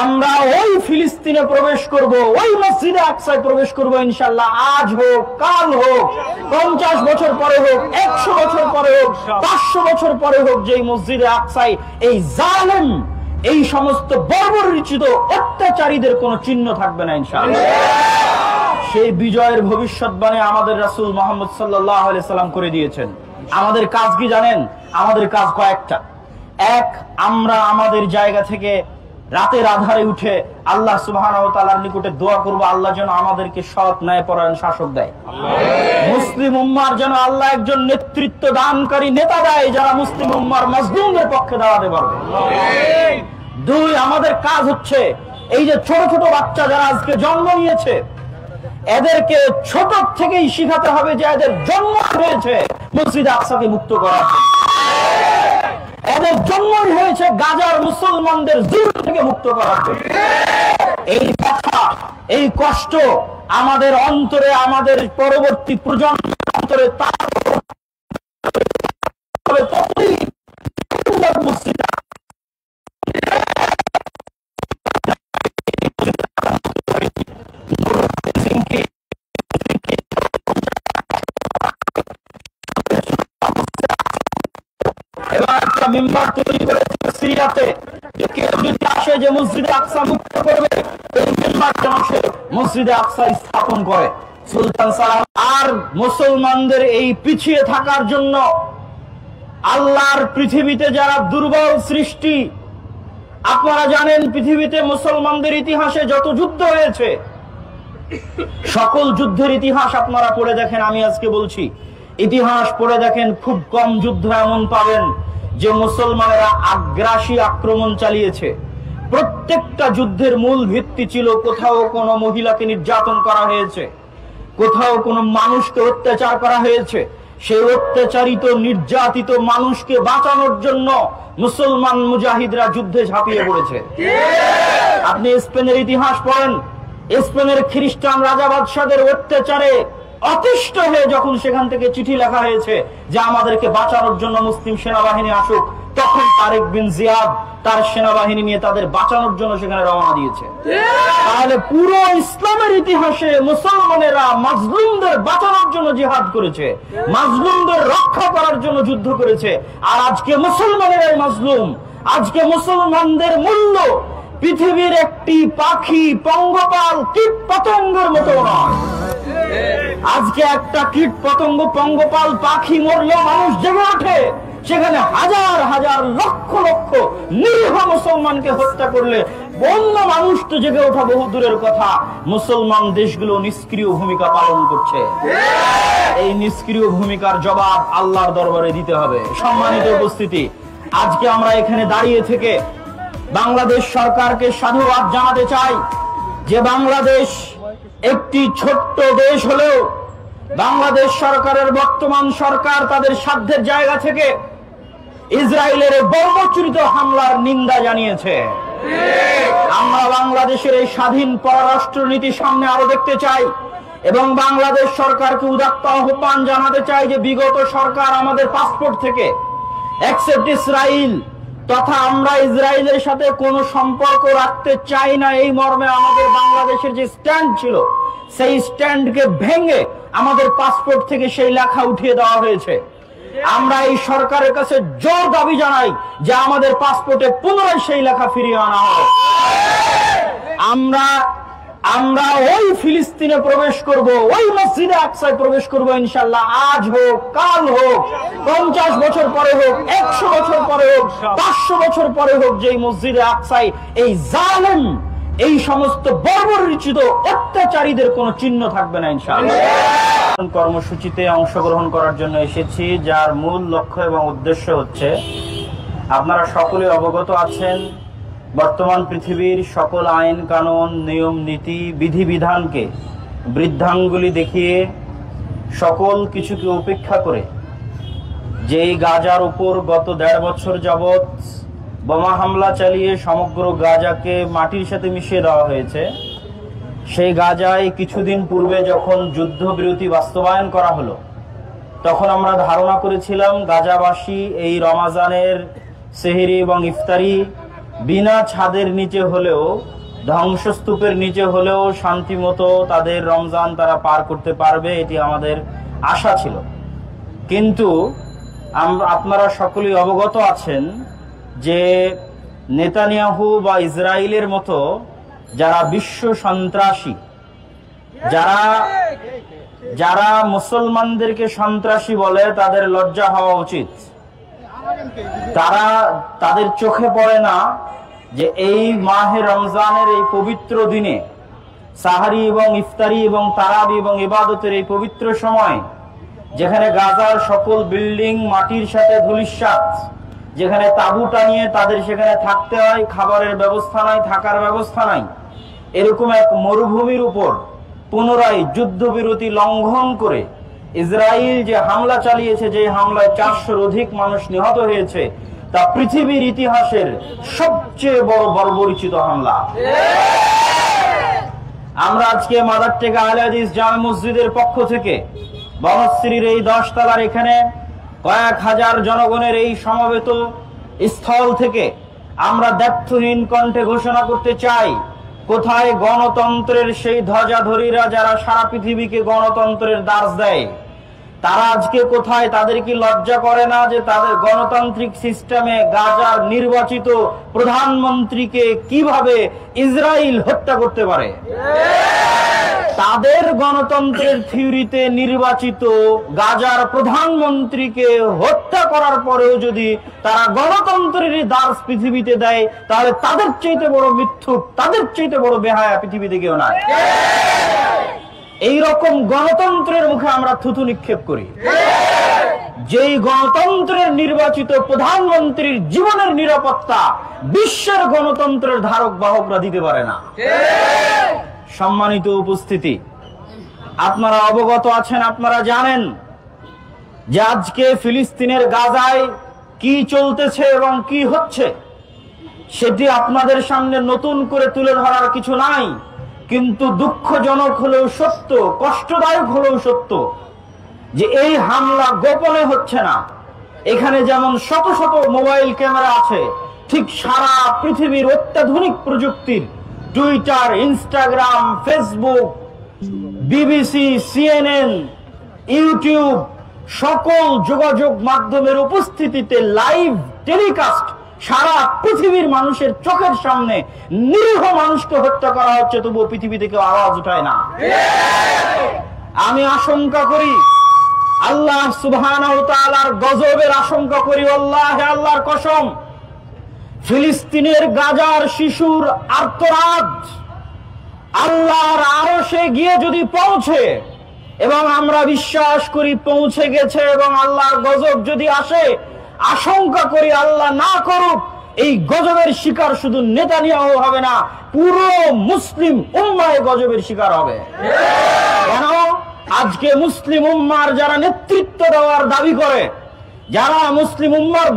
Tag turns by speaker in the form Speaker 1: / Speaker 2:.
Speaker 1: আমরা ওই ফিলিস্তিনে প্রবেশ করব, ওই মসজিদে আকসায় প্রবেশ করব ইনশাআল্লাহ। আজ হোক, কাল হোক, 50 বছর পরে হোক, 100 বছর পরে হোক, 500 বছর পরে হোক, যেই মসজিদে আকসায় এই জালেম, এই সমস্ত বর্বরচিত অত্যাচারীদের কোনো চিহ্ন থাকবে না ইনশাআল্লাহ। সেই বিজয়ের ভবিষ্যৎবাণী আমাদের রাসূল মুহাম্মদ সাল্লাল্লাহু আলাইহি সাল্লাম করে দিয়েছেন। আমাদের কাজ কি জানেন? আমাদের কাজ কয়েকটা। এক, আমরা আমাদের জায়গা থেকে রাতের আধারে উঠে আল্লাহ সুবহানাহু ওয়া তাআলার নিকটে দোয়া করব, আল্লাহ যেন আমাদেরকে সৎ ন্যায়পরায়ণ শাসক দেয়। মুসলিম উম্মার যেন আল্লাহ একজন নেতৃত্ব দানকারী নেতা দেয়, যারা মুসলিম উম্মার মাজলুমদের পক্ষে দাঁড়াতে পারবে। দুই, আমাদের কাজ হচ্ছে এই যে ছোট ছোট বাচ্চা যারা আজকে জন্ম নিয়েছে, এদেরকে ছোট থেকেই শিখাতে হবে যে এদের জন্ম হয়েছে মসজিদে আকসাকে মুক্ত করার জন্য, এদের জন্মই হয়েছে গাজার মুসলমানদের জুলুম থেকে মুক্ত করার জন্য। এই কথা, এই কষ্ট আমাদের অন্তরে, আমাদের পরবর্তী প্রজন্মের অন্তরে মিম্বার তৈরি করেছে সিরিয়াতে, কেউ যদি আসে যে মসজিদে আকসা মুক্ত করবে, এই মিম্বার যেন সে মসজিদে আকসা স্থাপন করে। সুলতান সালাম আর মুসলমানদের এই পিছিয়ে থাকার জন্য আল্লাহর পৃথিবীতে যারা দুর্বল সৃষ্টি, আপনারা জানেন পৃথিবীতে মুসলমানদের ইতিহাসে যত যুদ্ধ হয়েছে, সকল যুদ্ধের ইতিহাস আপনারা পড়ে দেখেন। আমি আজকে বলছি, ইতিহাস পড়ে দেখেন, খুব কম যুদ্ধ এমন পাবেন যে মুসলমানেরা আগ্রাসী আক্রমণ চালিয়েছে। প্রত্যেকটা যুদ্ধের মূল ভিত্তি ছিল কোথাও কোনো মহিলাকে নির্যাতন করা হয়েছে, কোথাও কোনো মানুষকে অত্যাচার করা হয়েছে। সেই অত্যাচারিত নির্যাতিত মানুষকে বাঁচানোর জন্য মুসলমান মুজাহিদরা যুদ্ধে ঝাঁপিয়ে পড়েছে। আপনি স্পেনের ইতিহাস পড়েন, স্পেনের খ্রিস্টান রাজা বাদশাদের অত্যাচারে অতিষ্ঠ হয়ে যখন সেখান থেকে চিঠি লেখা হয়েছে যে আমাদেরকে বাঁচানোর জন্য মুসলিম সেনাবাহিনী আসুক, তখন তারেক বিন জিয়াদ তার সেনাবাহিনী নিয়ে তাদের বাঁচানোর জন্য সেখানে রওনা দিয়েছে। তাহলে পুরো ইসলামের ইতিহাসে মুসলমানেরা মাজলুমদের বাঁচানোর জন্য জিহাদ করেছে, মাজলুমদের রক্ষা করার জন্য যুদ্ধ করেছে। আর আজকে মুসলমানেরাই মাজলুম। আজকে মুসলমানদের মূল্য পৃথিবীর একটি পাখি, পঙ্গপাল, কীট পতঙ্গের মতো নয়। আজকে একটা কীট পতঙ্গ, পঙ্গপাল, পাখি মরলেও মানুষ জেগে ওঠে, সেখানে হাজার হাজার লক্ষ লক্ষ নিরীহ মুসলমানকে হত্যা করলে অন্য মানুষ তো জেগে ওঠা বহু দূরের কথা, মুসলমান দেশগুলো নিষ্ক্রিয় ভূমিকা পালন করছে। এই নিষ্ক্রিয় ভূমিকার জবাব আল্লাহর দরবারে দিতে হবে। সম্মানিত উপস্থিতি, আজকে আমরা এখানে দাঁড়িয়ে থেকে বাংলাদেশ সরকারকে সাধুবাদ জানাতে চাই যে বাংলাদেশ একটি ছোট্ট দেশ হলেও বাংলাদেশ সরকারের বর্তমান সরকার তাদের সাধ্যের জায়গা থেকে ইসরায়েলের বর্বরচিত হামলার নিন্দা জানিয়েছে। আমরা বাংলাদেশের এই স্বাধীন পররাষ্ট্র নীতি সামনে আরো দেখতে চাই এবং বাংলাদেশ সরকারকে উদাত্ত আহ্বান জানাতে চাই যে বিগত সরকার আমাদের পাসপোর্ট থেকে অ্যাকসেপ্ট ইসরায়েল তথা আমরা ইসরায়েলের সাথে কোনো সম্পর্ক রাখতে চাই না, এই মর্মে আমাদের বাংলাদেশের যে স্ট্যান্ড ছিল সেই স্ট্যান্ডকে ভেঙে আমাদের পাসপোর্ট থেকে সেই লেখা উঠিয়ে দেওয়া হয়েছে। আমরা এই সরকারের কাছে জোর দাবি জানাই যে আমাদের পাসপোর্টে পুনরায় সেই লেখা ফিরিয়ে আনা হবে। আমরা ওই ফিলিস্তিনে প্রবেশ করব, ওই মসজিদে আকসায় প্রবেশ করব ইনশাআল্লাহ। আজ হোক, কাল হোক, 50 বছর পরে হোক, 100 বছর পরে হোক, 500 বছর পরে হোক, যেই মসজিদে আকসায় এই জালেম, এই সমস্ত বর্বরচিত অত্যাচারীদের কোনো চিহ্ন থাকবে না ইনশাআল্লাহ। কর্মসূচিতে অংশগ্রহণ করার জন্য এসেছি, যার মূল লক্ষ্য এবং উদ্দেশ্য হচ্ছে, আপনারা সকলে অবগত আছেন বর্তমান পৃথিবীর সকল আইন কানুন, নিয়ম নীতি, বিধিবিধানকে বৃদ্ধাঙ্গুলি দেখিয়ে সকল কিছুকে উপেক্ষা করে যেই গাজার উপর গত 1.5 বছর যাবৎ বোমা হামলা চালিয়ে সমগ্র গাজাকে মাটির সাথে মিশিয়ে দেওয়া হয়েছে, সেই গাজায় কিছুদিন পূর্বে যখন যুদ্ধবিরতি বাস্তবায়ন করা হলো, তখন আমরা ধারণা করেছিলাম গাজাবাসী এই রমাজানের সেহরি এবং ইফতারি বিনা ছাদের নিচে হলেও, ধ্বংসস্তূপের নিচে হলেও শান্তি মতো তাদের রমজান তারা পার করতে পারবে, এটি আমাদের আশা ছিল। কিন্তু আপনারা সকলেই অবগত আছেন যে নেতানিয়াহু বা ইসরায়েলের মতো যারা বিশ্ব সন্ত্রাসী, যারা মুসলমানদেরকে সন্ত্রাসী বলে, তাদের লজ্জা হওয়া উচিত। তাদের চোখে পড়ে না যে এই মাহে রমজানের এই পবিত্র দিনে, সাহারি এবং ইফতারি এবং তারাবি এবং ইবাদতের এই পবিত্র সময়, যেখানে গাজার সকল বিল্ডিং মাটির সাথে ধূলিসাৎ, যেখানে তাঁবু টানিয়ে তাদের সেখানে থাকতে হয়, খাবারের ব্যবস্থা নাই, থাকার ব্যবস্থা নাই, এরকম এক মরুভূমির উপর পুনরায় যুদ্ধবিরতি লঙ্ঘন করে ইসরায়েল যে হামলা চালিয়েছে, যে হামলায় 400-র অধিক মানুষ নিহত হয়েছে, তা পৃথিবীর ইতিহাসের সবচেয়ে বড় বর্বরিচিত হামলা। আমরা আজকে মাদার টেকা আহলে হাদিস জামে মসজিদের পক্ষ থেকে বনশ্রীর এই 10 তলার এখানে কয়েক হাজার জনগণের এই সমবেত স্থল থেকে আমরা দ্ব্যর্থহীন কণ্ঠে ঘোষণা করতে চাই, কোথায় গণতন্ত্রের সেই ধ্বজাধারীরা যারা সারা পৃথিবীকে গণতন্ত্রের দাস দেয়, তারা আজকে কোথায়? তাদের কি লজ্জা করে না যে তাদের গণতান্ত্রিক সিস্টেমে গাজার নির্বাচিত প্রধানমন্ত্রীকে কিভাবে ইসরায়েল হত্যা করতে পারে? তাদের গণতন্ত্রের থিওরিতে নির্বাচিত গাজার প্রধানমন্ত্রীকে হত্যা করার পরেও যদি তারা গণতন্ত্রের দাস পৃথিবীতে দেয়, তাহলে তাদের চাইতে বড় মিথ্যুক, তাদের চাইতে বড় বেহায়া পৃথিবীতে কেউ নাই। এই রকম গণতন্ত্রের মুখে আমরা থুতু নিক্ষেপ করি, যেই গণতন্ত্রের নির্বাচিত প্রধানমন্ত্রীর জীবনের নিরাপত্তা বিশ্বের গণতন্ত্রের ধারক বাহকরা দিতে পারে না। সম্মানিত উপস্থিতি, আপনারা অবগত আছেন, আপনারা জানেন যে আজকে ফিলিস্তিনের গাজায় কি চলতেছে এবং কি হচ্ছে, সেটি আপনাদের সামনে নতুন করে তুলে ধরার কিছু নাই। কিন্তু দুঃখজনক হলেও সত্য, কষ্টদায়ক হলেও সত্য যে এই হামলা গোপনে হচ্ছে না। এখানে যেমন শত শত মোবাইল ক্যামেরা আছে, ঠিক সারা পৃথিবীর অত্যাধুনিক প্রযুক্তির Twitter, Instagram, Facebook, BBC, CNN, YouTube সকল যোগাযোগ মাধ্যমের উপস্থিতিতে লাইভ টেলিকাস্ট সারা পৃথিবীর মানুষের চোখের সামনে নিরীহ মানুষকে হত্যা করা হচ্ছে, তবুও পৃথিবী থেকে আওয়াজ উঠায় না। আমি আশঙ্কা করি, আল্লাহ সুবহানাহু ওয়া তাআলার গজবের আশঙ্কা করি, আল্লাহে আল্লাহর কসম, ফিলিস্তিনের গাজার শিশুর আর্তনাদ আল্লাহর আরশে গিয়ে যদি পৌঁছে, এবং আমরা বিশ্বাস করি পৌঁছে গেছে, এবং আল্লাহর গজব যদি আসে, আশঙ্কা করি আল্লাহ না করুক, এই গজবের শিকার শুধু নেতানিয়াহু হবে না, পুরো মুসলিম উম্মাহ গজবের শিকার হবে। কেন? আজকে মুসলিম উম্মার যারা নেতৃত্ব দেওয়ার দাবি করে, যারা মুসলিম উম্মার